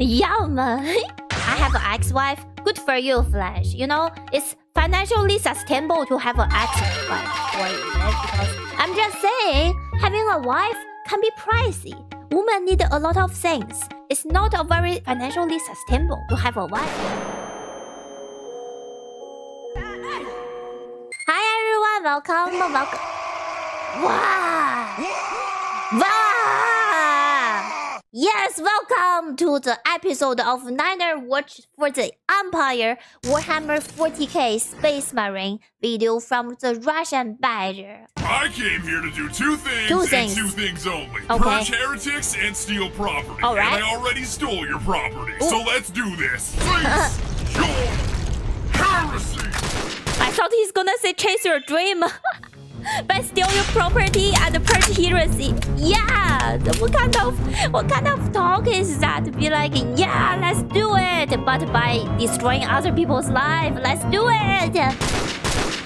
Yum! I have an ex-wife. Good for you, Flash. You know, it's financially sustainable to have an ex-wife for you, right? Because I'm just saying, having a wife can be pricey. Women need a lot of things. It's not a very financially sustainable to have a wife. Hi everyone, welcome. Wow! Yes, welcome to the episode of Niner Watch for the Empire Warhammer 40k Space Marine video from TheRussianBadger. I came here to do two things and two things only. Okay. Purge heretics and steal property. All right. And I already stole your property, Ooh. so let's do this. Face your heresy! I thought he's gonna say chase your dream. But steal your property and purge heresy. Yeah, what kind of talk is that? To be like, yeah, let's do it, but by destroying other people's life. Let's do it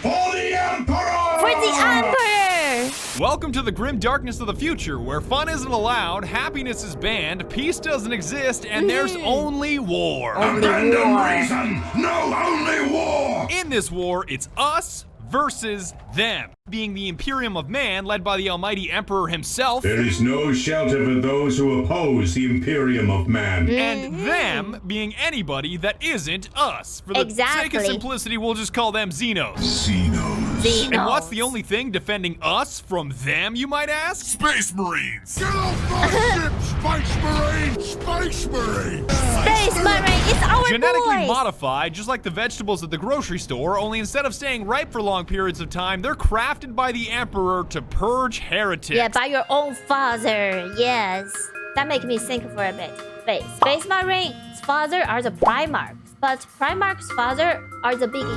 For the Emperor! for the Emperor. Welcome to the grim darkness of the future, where fun isn't allowed, happiness is banned, peace doesn't exist, and there's only war. Abandon reason! No, only war! In this war, it's us versus them. Being the Imperium of Man, led by the almighty Emperor himself. There is no shelter for those who oppose the Imperium of Man. And them being anybody that isn't us. For the sake of simplicity, we'll just call them Xenos. Xenos. And what's the only thing defending us from them, you might ask? Space Marines! Get off my ship, Space Marine! Space Marine! Space Marine, it's our Genetically boys. modified, just like the vegetables at the grocery store, only instead of staying ripe for long periods of time, they're crafted by the Emperor to purge heretics. Yeah, by your own father. Yes, that makes me think for a bit. Wait, Space Marine's father are the Primarchs, but Primarch's father are the Big E.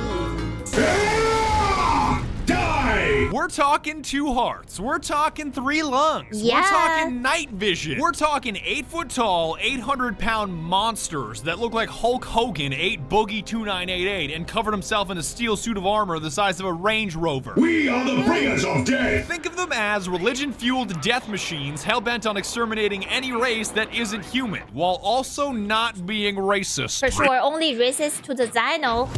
Die! We're talking 2 hearts. We're talking 3 lungs. Yeah. We're talking night vision. We're talking 8-foot-tall, 800-pound monsters that look like Hulk Hogan ate Boogie 2988 and covered himself in a steel suit of armor the size of a Range Rover. We are the bringers of death! Think of them as religion-fueled death machines hell-bent on exterminating any race that isn't human, while also not being racist. For sure, only racist to the Xeno.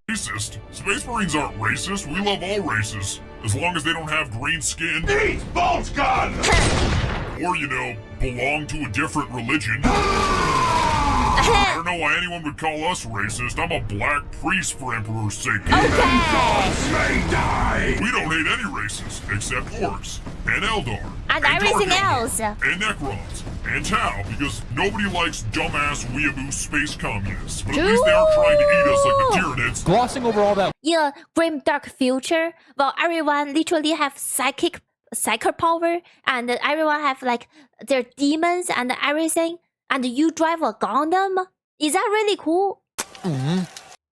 Racist? Space Marines aren't racist. We love all races. As long as they don't have green skin. Eat bolt gun! Or, you know, belong to a different religion. I don't know why anyone would call us racist. I'm a black priest for Emperor's sake. Okay. May die! We don't hate any races, except orcs, and Eldar, And everything Dark else. Eldar, and Necrons, and Tau, because nobody likes dumbass weeaboo space communists. But at least they aren't trying to eat us like the Tyranids. Glossing over all that In a grim dark future, well, everyone literally have psychic power, and everyone have like their demons and everything, and you drive a Gundam? Is that really cool?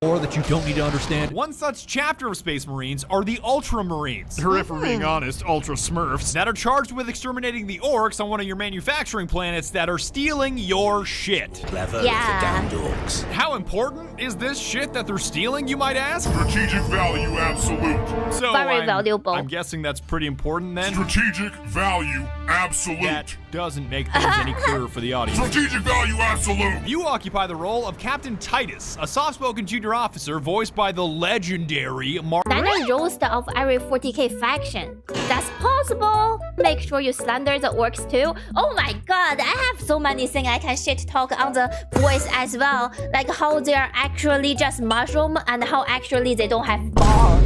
or that you don't need to understand. One such chapter of Space Marines are the Ultramarines. Or if we're being honest, Ultra Smurfs, that are charged with exterminating the orcs on one of your manufacturing planets that are stealing your shit. Clever Yeah. damn dogs. How important is this shit that they're stealing, you might ask? Strategic value absolute. So Very valuable. I'm guessing that's pretty important then. Strategic value absolute. That doesn't make things any clearer for the audience. Strategic value absolute. You occupy the role of Captain Titus, a soft-spoken junior officer voiced by the legendary Mark. Niner roast of every 40k faction. That's possible. Make sure you slander the orcs too. Oh my god, I have so many things I can shit talk on the boys as well. Like how they are actually just mushroom and how actually they don't have balls.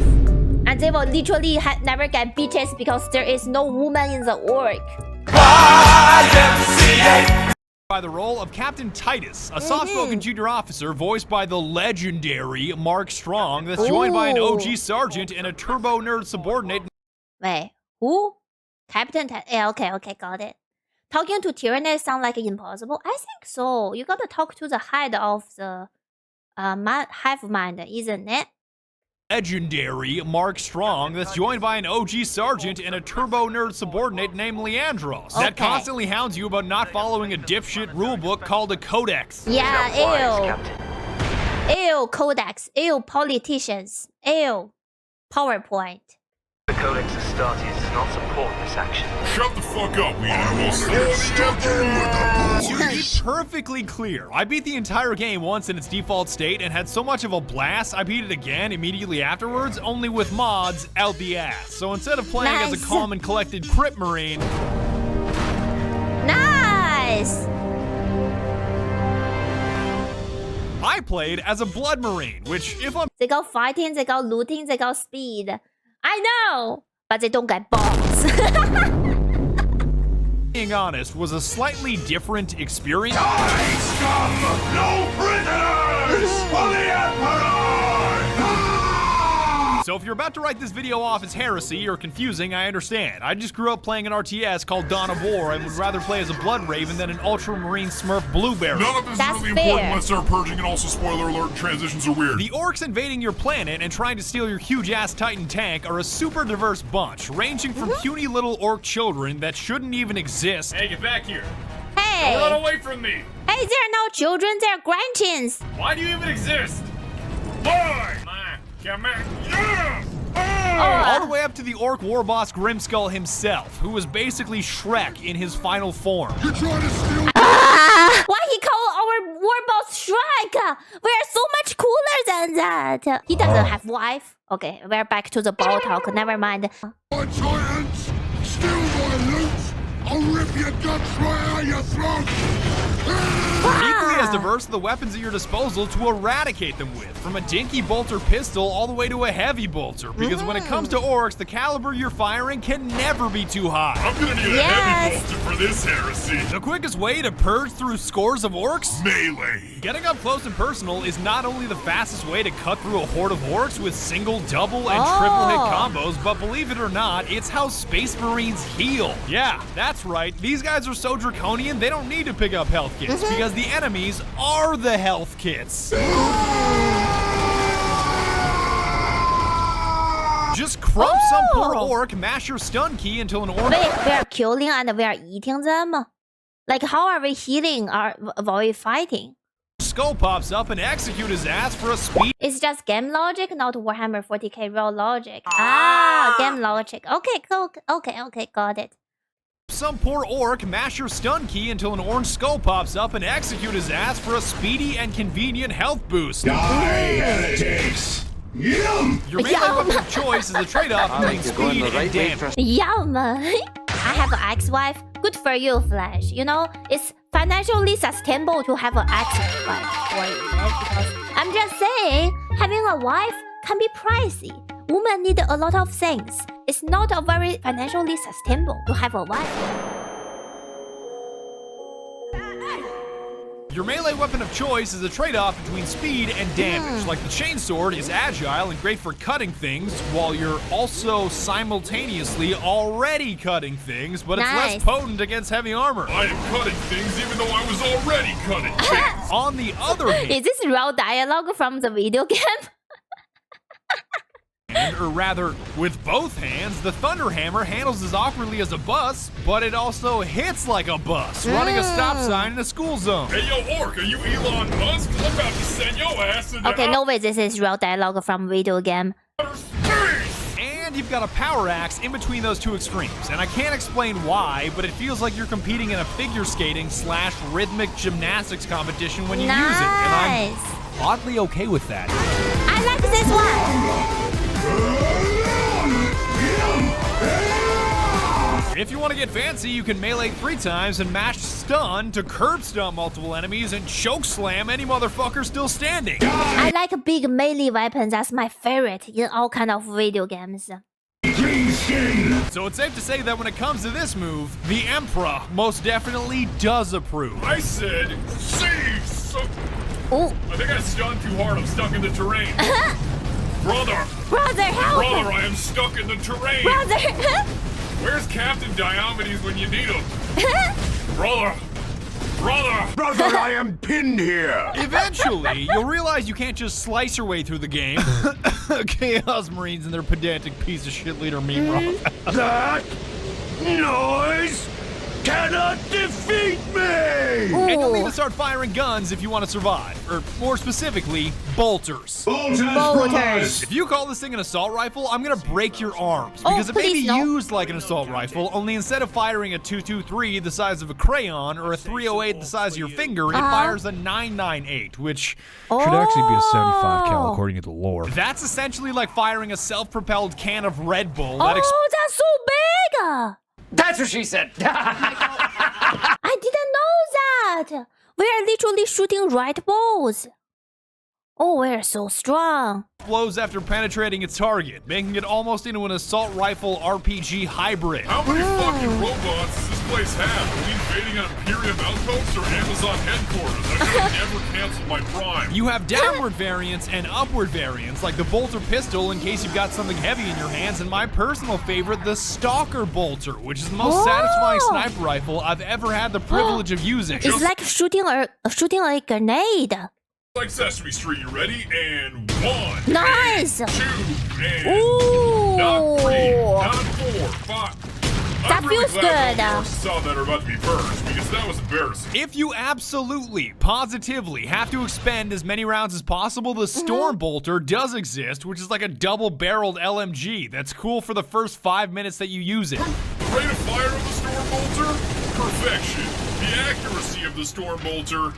And they will literally never get bitches because there is no woman in the orc. By the role of Captain Titus, a soft-spoken junior officer voiced by the legendary Mark Strong, that's joined by an OG sergeant and a turbo nerd subordinate. Wait, who? Captain yeah, okay, got it. Talking to Tyranid sound like impossible? I think so. You gotta talk to the head of the hive mind, isn't it? Legendary Mark Strong, that's joined by an OG sergeant and a turbo nerd subordinate named Leandros, that constantly hounds you about not following a dipshit rulebook called a codex. Yeah, ew. Ew, codex. Ew, politicians. Ew. PowerPoint. The Codex Astartes does not support this action. Shut the fuck up, Leader. We'll stuck in with the To be perfectly clear, I beat the entire game once in its default state and had so much of a blast, I beat it again immediately afterwards, only with mods out the ass. So instead of playing as a calm and collected Crypt Marine... Nice! I played as a Blood Marine, which, if I'm They got fighting, they got looting, they got speed. I know, but they don't get bombs. being honest, was a slightly different experience. No prisoners for the Emperor! So if you're about to write this video off as heresy or confusing, I understand. I just grew up playing an RTS called Dawn of War and would rather play as a Blood Raven than an Ultramarine Smurf Blueberry. None of this That's is really fair. important unless they're purging, and also spoiler alert, transitions are weird. The orcs invading your planet and trying to steal your huge-ass Titan tank are a super diverse bunch, ranging from puny little orc children that shouldn't even exist. Hey, get back here. Hey, Run away from me. hey, they're not children, they're grandchins. Why do you even exist? Boy! Come on. Yeah! All the way up to the orc war boss Grimskull himself, who was basically Shrek in his final form. You're trying to steal. Why he call our war boss Shrek? We're so much cooler than that. He doesn't have wife. Okay, we're back to the ball talk. Never mind. My giants, steal my loot. I'll rip your guts right out your throat. Equally as diverse are the weapons at your disposal to eradicate them with, from a dinky bolter pistol all the way to a heavy bolter, because when it comes to orcs, the caliber you're firing can never be too high. I'm gonna need a heavy bolter for this heresy. The quickest way to purge through scores of orcs? Melee. Getting up close and personal is not only the fastest way to cut through a horde of orcs with single, double, and triple hit combos, but believe it or not, it's how Space Marines heal. Yeah, that's right, these guys are so draconian they don't need to pick up health kits, because the enemies are the health kits. Just crump some poor orc, mash your stun key until an orc... Wait, we are killing and we are eating them? Like, how are we healing while we fighting? skull pops up and execute his ass for a speed. It's just game logic, not Warhammer 40k real logic. Game logic. Okay, cool. Okay, got it. Some poor orc mash your stun key until an orange skull pops up and execute his ass for a speedy and convenient health boost. Die, heretics! Yum! Your melee weapon of choice is a trade-off between speed and damage. Yum! I have an ex-wife. Good for you, Flash. You know, it's financially sustainable to have an ex-wife for you, because I'm just saying, having a wife can be pricey. Women need a lot of things. It's not a very financially sustainable to have a wife. Your melee weapon of choice is a trade-off between speed and damage. Like the chainsword is agile and great for cutting things, while you're also simultaneously already cutting things, but it's less potent against heavy armor. I am cutting things even though I was already cutting things. On the other hand, Is this real dialogue from the video game? or rather, with both hands, the Thunder Hammer handles as awkwardly as a bus, but it also hits like a bus, running a stop sign in a school zone. Hey, yo, Orc, are you Elon Musk? I'm about to send your ass into Okay, no way this is real dialogue from video game. outer space. And you've got a power axe in between those two extremes, and I can't explain why, but it feels like you're competing in a figure skating / rhythmic gymnastics competition when you use it, and I'm oddly okay with that. I like this one. If you want to get fancy, you can melee 3 times and mash stun to curb stun multiple enemies and choke slam any motherfucker still standing. I like big melee weapons. That's my favorite in all kind of video games. So it's safe to say that when it comes to this move, the Emperor most definitely does approve. I said, cease. Oh, I think I stunned too hard. I'm stuck in the terrain. Brother, help! brother, I am stuck in the terrain. Brother! Where's Captain Diomedes when you need him? Brother! Brother, I am pinned here! Eventually, you'll realize you can't just slice your way through the game. Chaos Marines and their pedantic piece of shit leader meme rock. That noise cannot defeat me! Ooh. And you'll need to start firing guns if you want to survive. Or more specifically, bolters. Bolters. If you call this thing an assault rifle, I'm gonna break your arms. Because it may be please no. used like an assault rifle, only instead of firing a 223 the size of a crayon or a 308 the size of your finger, it fires a 998, which should actually be a 75 cal according to the lore. that's essentially like firing a self-propelled can of Red Bull Oh, that that's so big! That's what she said. I didn't know that! We are literally shooting right balls. Oh, we're so strong. explodes after penetrating its target, making it almost into an assault rifle RPG hybrid. How many fucking robots does this place have? Are we invading an Imperium outpost or Amazon headquarters? I should have never canceled my Prime. You have downward variants and upward variants, like the bolter pistol in case you've got something heavy in your hands, and my personal favorite, the Stalker bolter, which is the most satisfying sniper rifle I've ever had the privilege of using. It's like shooting a grenade. Like Sesame Street, you ready? And 1. Nice. And 2. And Ooh. not 3. Not 4. 5. That I'm really feels glad good. all the orcs saw that are about to be burned, because that was embarrassing. If you absolutely, positively have to expend as many rounds as possible, the Storm Bolter does exist, which is like a double-barreled LMG that's cool for the first 5 minutes that you use it. The rate of fire of the Storm Bolter? Perfection. The accuracy of the Storm Bolter?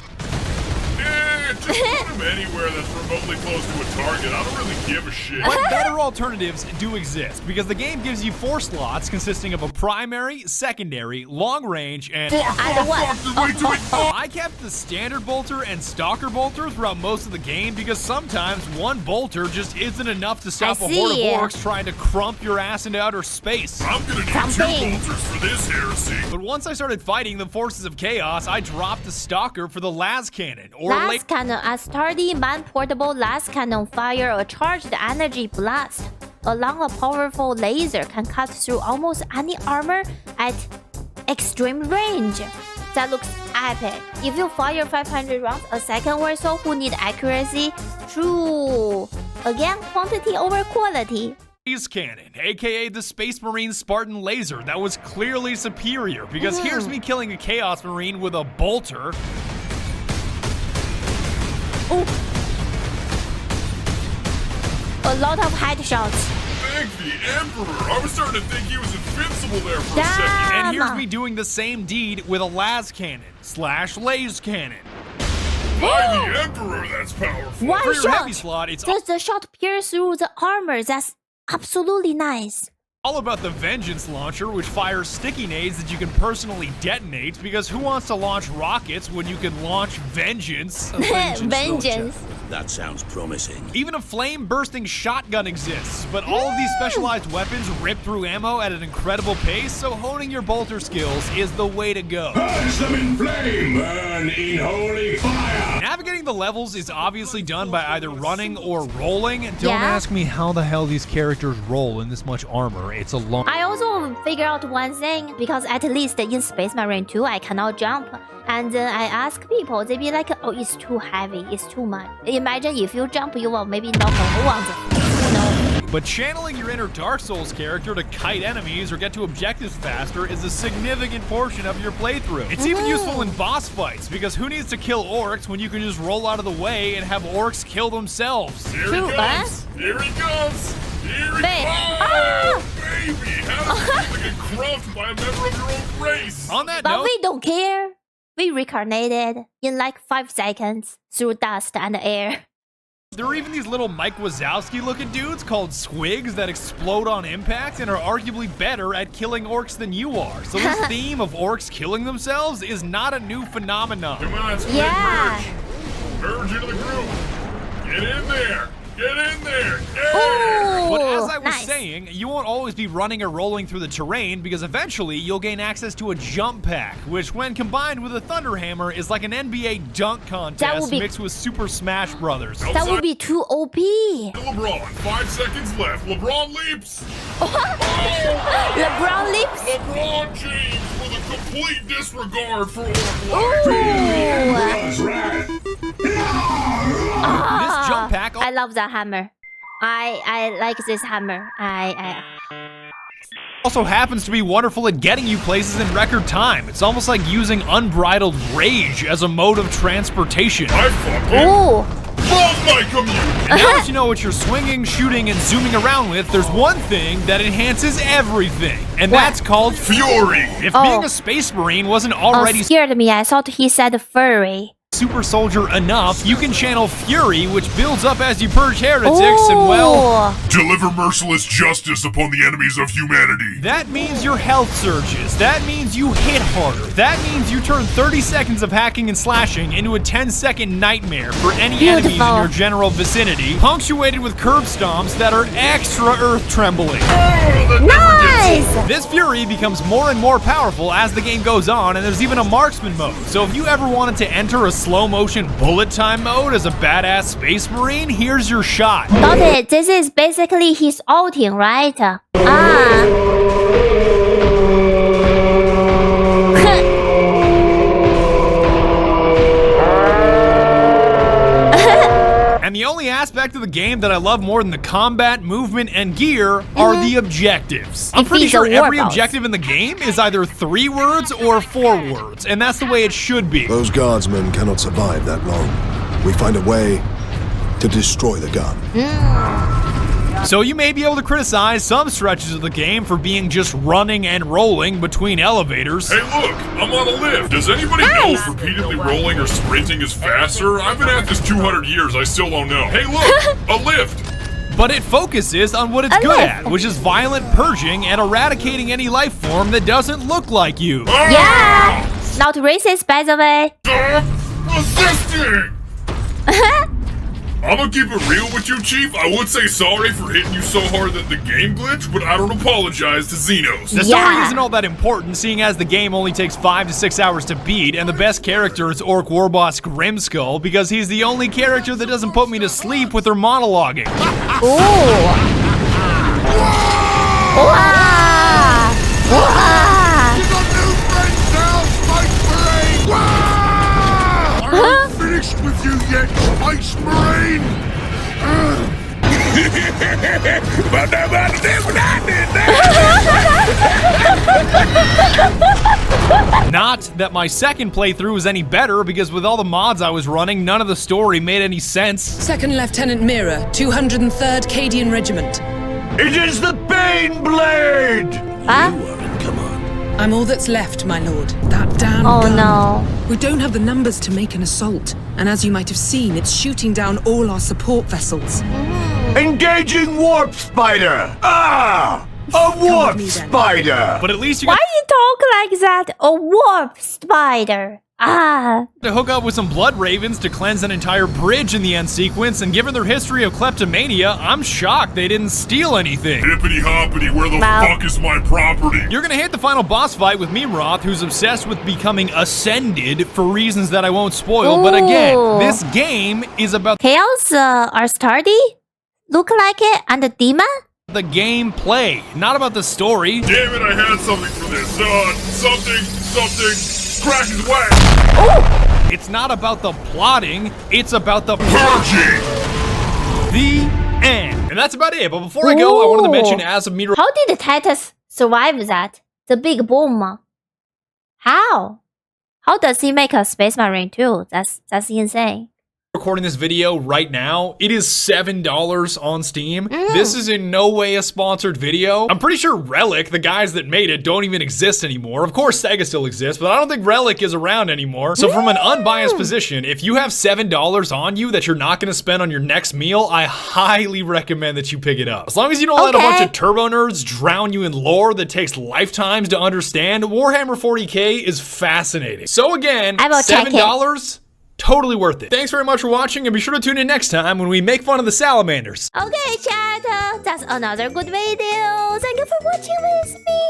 Just put him anywhere that's remotely close to a target. I don't really give a shit. But better alternatives do exist, because the game gives you 4 slots consisting of a primary, secondary, long range, and... I kept the standard bolter and stalker bolter throughout most of the game because sometimes one bolter just isn't enough to stop a horde of orcs trying to crump your ass into outer space. I'm gonna need 2 bolters for this heresy. But once I started fighting the forces of chaos, I dropped the stalker for the las cannon, or Las cannon, a sturdy man-portable las cannon fire a charged energy blast. Along a powerful laser can cut through almost any armor at extreme range. That looks epic. If you fire 500 rounds a second or so, who need accuracy? True. Again, quantity over quality. Laser cannon, aka the Space Marine Spartan laser, that was clearly superior because here's me killing a Chaos Marine with a bolter. Ooh. A lot of headshots. Thank the Emperor. I was starting to think he was invincible there for a second. And here's me doing the same deed with a las cannon / laser cannon. By the Emperor, that's powerful. One For your heavy shot. slot, it's Does the shot pierce through the armor? That's absolutely nice. all about the Vengeance launcher, which fires sticky nades that you can personally detonate, because who wants to launch rockets when you can launch Vengeance? Vengeance. That sounds promising. Even a flame-bursting shotgun exists, but all of these specialized weapons rip through ammo at an incredible pace, so honing your bolter skills is the way to go. Purge them in flame, burn in holy fire. Navigating the levels is obviously done by either running or rolling. Don't Yeah. ask me how the hell these characters roll in this much armor. It's a long... I also figured out one thing, because at least in Space Marine 2, I cannot jump. And I ask people, they be like, oh, it's too heavy, it's too much. Imagine if you jump, you will maybe knock a hole on the... You know. But channeling your inner Dark Souls character to kite enemies or get to objectives faster is a significant portion of your playthrough. It's even useful in boss fights, because who needs to kill orcs when you can just roll out of the way and have orcs kill themselves? Here True, he comes. Here he comes. Here he Babe. comes. Ah! Baby, how does it feel to get crumped by a member of your own race? On that But note, we don't care. We reincarnated in like 5 seconds through dust and air. there are even these little Mike Wazowski looking dudes called squigs that explode on impact and are arguably better at killing orcs than you are. So this theme of orcs killing themselves is not a new phenomenon. Come on, Squid, Yeah. merge. Merge into the group. Get in there. Get in there. Yeah. But as Ooh, I was nice. saying, you won't always be running or rolling through the terrain, because eventually you'll gain access to a jump pack, which when combined with a Thunder Hammer is like an NBA dunk That contest would be- mixed with Super Smash Brothers. That would be too OP. LeBron, 5 seconds left. LeBron leaps. LeBron lips. LeBron James with a complete disregard for orc Ooh. life. Emperor's wrath. This jump pack I love that hammer. I like this hammer. Also happens to be wonderful at getting you places in record time. It's almost like using unbridled rage as a mode of transportation. I fucking love my community. And now that you know what you're swinging, shooting, and zooming around with, there's one thing that enhances everything, and that's called Fury. If being a space marine wasn't already scared me. I thought he said furry. super soldier enough, you can channel Fury, which builds up as you purge heretics, and well, deliver merciless justice upon the enemies of humanity. that means your health surges. That means you hit harder. That means you turn 30 seconds of hacking and slashing into a 10-second nightmare for any enemies in your general vicinity, punctuated with curb stomps that are extra earth-trembling. Nice! This Fury becomes more and more powerful as the game goes on, and there's even a marksman mode. So if you ever wanted to enter a slow motion bullet time mode as a badass space marine, here's your shot. Got it. This is basically his outing, right? And the only aspect of the game that I love more than the combat, movement, and gear are the objectives. I'm pretty sure every objective in the game is either 3 words or 4 words, and that's the way it should be. Those guardsmen cannot survive that long. We find a way to destroy the gun. So you may be able to criticize some stretches of the game for being just running and rolling between elevators. Hey look, I'm on a lift. Does anybody know if repeatedly rolling or sprinting is faster? I've been at this 200 years, I still don't know. Hey look, a lift. But it focuses on what it's good at, which is violent purging and eradicating any life form that doesn't look like you. Yeah! Not racist, by the way. Resisting! I'm gonna keep it real with you, Chief. I would say sorry for hitting you so hard that the game glitched, but I don't apologize to Xenos. The story isn't all that important, seeing as the game only takes 5 to 6 hours to beat, and the best character is Orc Warboss Grimskull, because he's the only character that doesn't put me to sleep with her monologuing. I'm finished with you yet, Space Marine! But nobody did what I did. Not that my second playthrough was any better, because with all the mods I was running, none of the story made any sense. Second Lieutenant Mira, 203rd Cadian Regiment. It is the Bane Blade! I'm all that's left, my lord. That damn gun. No. We don't have the numbers to make an assault. And as you might have seen, it's shooting down all our support vessels. Engaging Warp Spider! Ah! A Warp Spider! But at least you Why got you talk like that? A warp spider. to hook up with some blood ravens to cleanse an entire bridge in the end sequence, and given their history of kleptomania, I'm shocked they didn't steal anything. Hippity hoppity, where the fuck is my property? You're gonna hit the final boss fight with Memroth, who's obsessed with becoming ascended for reasons that I won't spoil, but again, this game is about Chaos are sturdy? Look like it? And the demon? the gameplay, not about the story. Damn it, I had something for this. Something. Crack his way. It's not about the plotting, it's about the Purging. The end. And that's about it. But before I go, I wanted to mention as of me How did Titus survive that? The big boom. How? How does he make a space marine too? That's insane. recording this video right now, it is $7 on Steam. This is in no way a sponsored video. I'm pretty sure Relic, the guys that made it, don't even exist anymore. Of course, Sega still exists, but I don't think Relic is around anymore. So from an unbiased position, if you have $7 on you that you're not gonna spend on your next meal, I highly recommend that you pick it up. As long as you don't let a bunch of turbo nerds drown you in lore that takes lifetimes to understand, Warhammer 40k is fascinating. So again, $7, totally worth it. Thanks very much for watching, and be sure to tune in next time when we make fun of the salamanders. Okay, chat, that's another good video. Thank you for watching with me.